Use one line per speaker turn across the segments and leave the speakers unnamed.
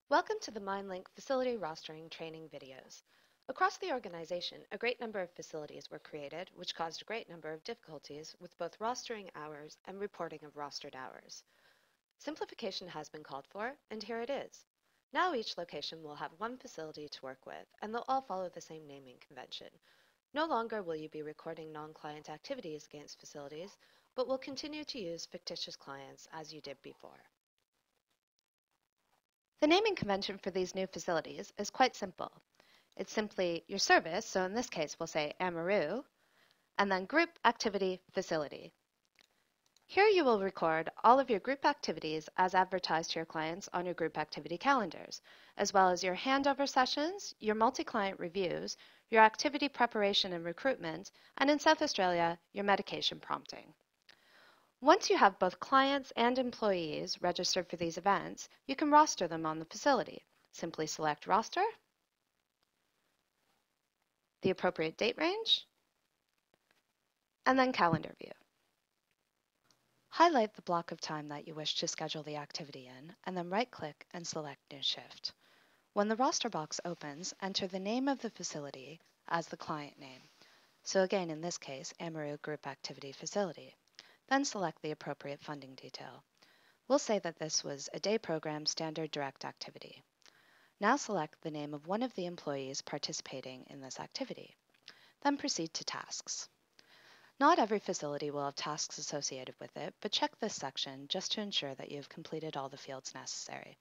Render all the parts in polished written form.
Welcome to the mindlink facility rostering training videos. Across the organization, a great number of facilities were created, which caused a great number of difficulties with both rostering hours and reporting of rostered hours. Simplification has been called for, and here it is. Now each location will have one facility to work with, and they'll all follow the same naming convention. No longer will you be recording non-client activities against facilities, but will continue to use fictitious clients as you did before. The naming convention for these new facilities is quite simple. It's simply your service, so in this case we'll say Amaru, and then Group Activity Facility. Here you will record all of your group activities as advertised to your clients on your group activity calendars, as well as your handover sessions, your multi-client reviews, your activity preparation and recruitment, and in South Australia, your medication prompting. Once you have both clients and employees registered for these events, you can roster them on the facility. Simply select Roster, the appropriate date range, and then Calendar View. Highlight the block of time that you wish to schedule the activity in, and then right-click and select New Shift. When the roster box opens, enter the name of the facility as the client name. So again, in this case, Amaru Group Activity Facility. Then select the appropriate funding detail. We'll say that this was a day program standard direct activity. Now select the name of one of the employees participating in this activity. Then proceed to tasks. Not every facility will have tasks associated with it, but check this section just to ensure that you've completed all the fields necessary.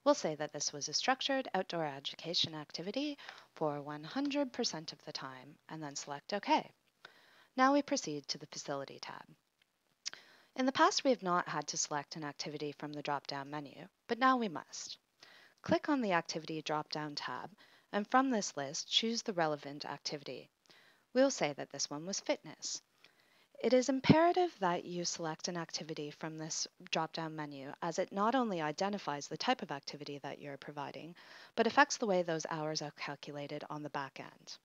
We'll say that this was a structured outdoor education activity for 100% of the time, and then select OK. Now we proceed to the Facility tab. In the past, we have not had to select an activity from the drop-down menu, but now we must. Click on the Activity drop-down tab, and from this list, choose the relevant activity. We'll say that this one was fitness. It is imperative that you select an activity from this drop-down menu, as it not only identifies the type of activity that you're providing, but affects the way those hours are calculated on the back end.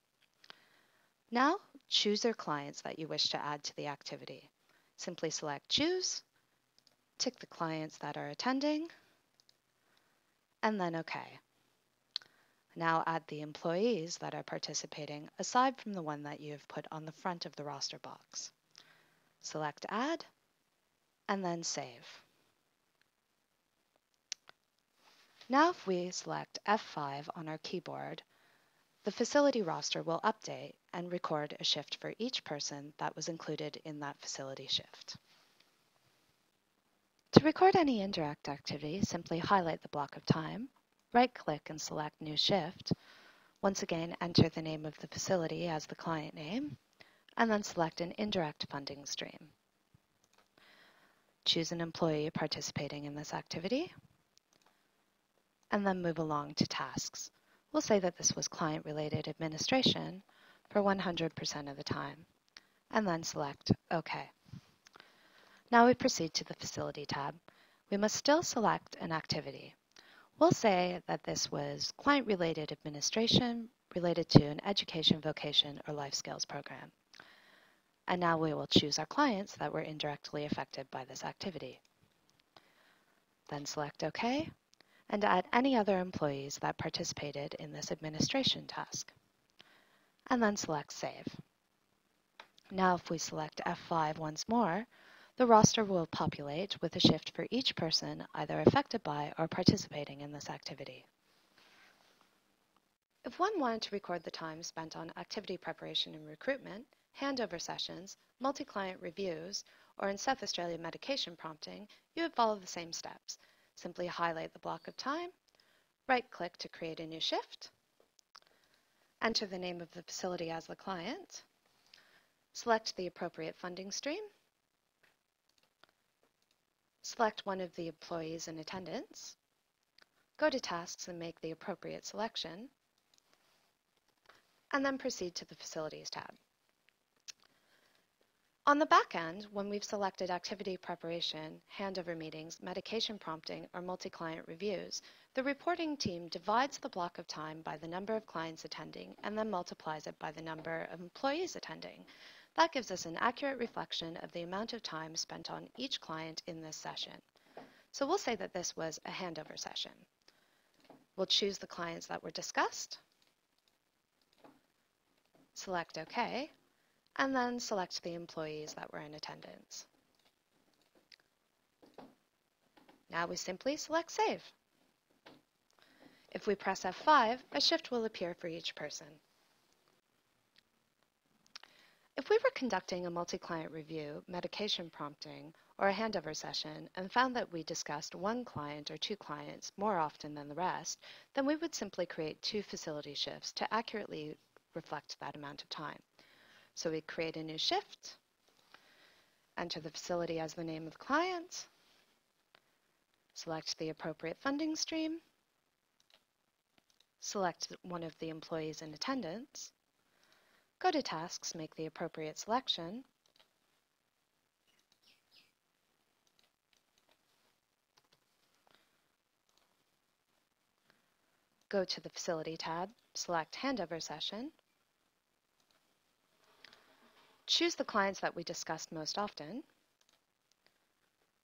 Now, choose your clients that you wish to add to the activity. Simply select Choose, tick the clients that are attending, and then OK. Now add the employees that are participating aside from the one that you have put on the front of the roster box. Select Add, and then Save. Now if we select F5 on our keyboard, the facility roster will update and record a shift for each person that was included in that facility shift. To record any indirect activity, simply highlight the block of time, right-click and select New Shift. Once again, enter the name of the facility as the client name, and then select an indirect funding stream. Choose an employee participating in this activity, and then move along to tasks. We'll say that this was client-related administration for 100% of the time, and then select OK. Now we proceed to the Facility tab. We must still select an activity. We'll say that this was client-related administration related to an education, vocation, or life skills program. And now we will choose our clients that were indirectly affected by this activity. Then select OK, and add any other employees that participated in this administration task. And then select Save. Now if we select F5 once more, the roster will populate with a shift for each person either affected by or participating in this activity. If one wanted to record the time spent on activity preparation and recruitment, handover sessions, multi-client reviews, or in South Australia medication prompting, you would follow the same steps. Simply highlight the block of time, right-click to create a new shift, enter the name of the facility as the client, select the appropriate funding stream, select one of the employees in attendance, go to Tasks and make the appropriate selection, and then proceed to the Facilities tab. On the back end, when we've selected activity preparation, handover meetings, medication prompting, or multi-client reviews, the reporting team divides the block of time by the number of clients attending and then multiplies it by the number of employees attending. That gives us an accurate reflection of the amount of time spent on each client in this session. So we'll say that this was a handover session. We'll choose the clients that were discussed, select OK, and then select the employees that were in attendance. Now we simply select Save. If we press F5, a shift will appear for each person. If we were conducting a multi-client review, medication prompting, or a handover session and found that we discussed one client or two clients more often than the rest, then we would simply create 2 facility shifts to accurately reflect that amount of time. So we create a new shift, enter the facility as the name of the client, select the appropriate funding stream, select one of the employees in attendance, go to Tasks, make the appropriate selection, go to the Facility tab, select Handover Session, choose the clients that we discussed most often,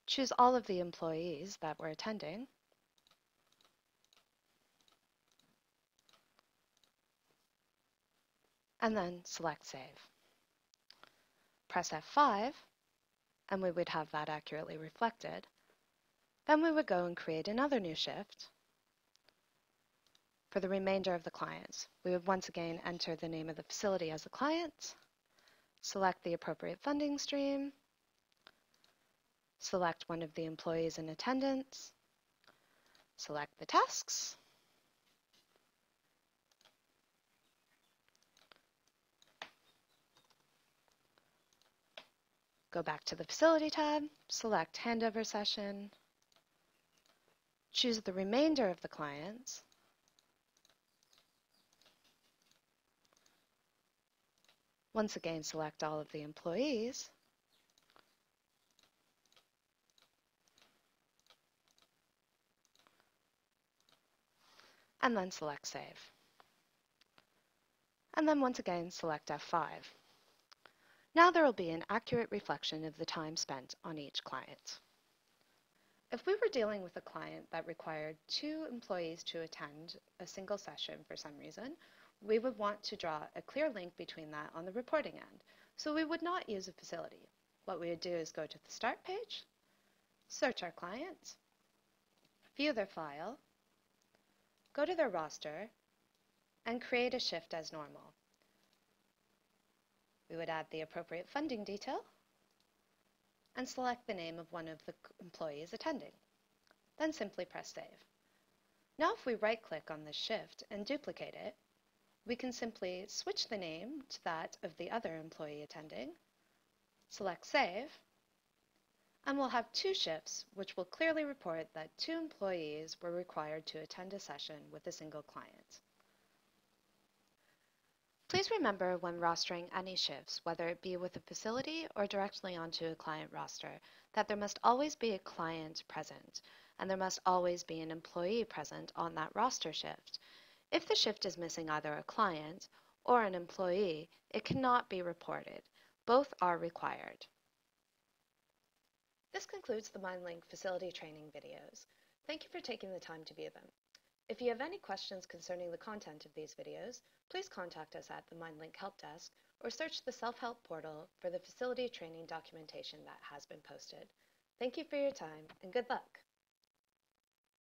choose all of the employees that were attending, and then select Save. Press F5, and we would have that accurately reflected. Then we would go and create another new shift for the remainder of the clients. We would once again enter the name of the facility as a client, select the appropriate funding stream, select one of the employees in attendance, select the tasks, go back to the Facility tab, select Handover Session, choose the remainder of the clients, once again select all of the employees, and then select Save. And then once again select F5. Now there will be an accurate reflection of the time spent on each client. If we were dealing with a client that required 2 employees to attend a single session for some reason, we would want to draw a clear link between that on the reporting end. So we would not use a facility. What we would do is go to the Start page, search our client, view their file, go to their roster, and create a shift as normal. We would add the appropriate funding detail and select the name of one of the employees attending. Then simply press Save. Now if we right-click on this shift and duplicate it, we can simply switch the name to that of the other employee attending, select Save, and we'll have 2 shifts which will clearly report that 2 employees were required to attend a session with a single client. Please remember when rostering any shifts, whether it be with a facility or directly onto a client roster, that there must always be a client present, and there must always be an employee present on that roster shift. If the shift is missing either a client or an employee, it cannot be reported. Both are required. This concludes the mindlink facility training videos. Thank you for taking the time to view them. If you have any questions concerning the content of these videos, please contact us at the mindlink help desk or search the self-help portal for the facility training documentation that has been posted. Thank you for your time and good luck!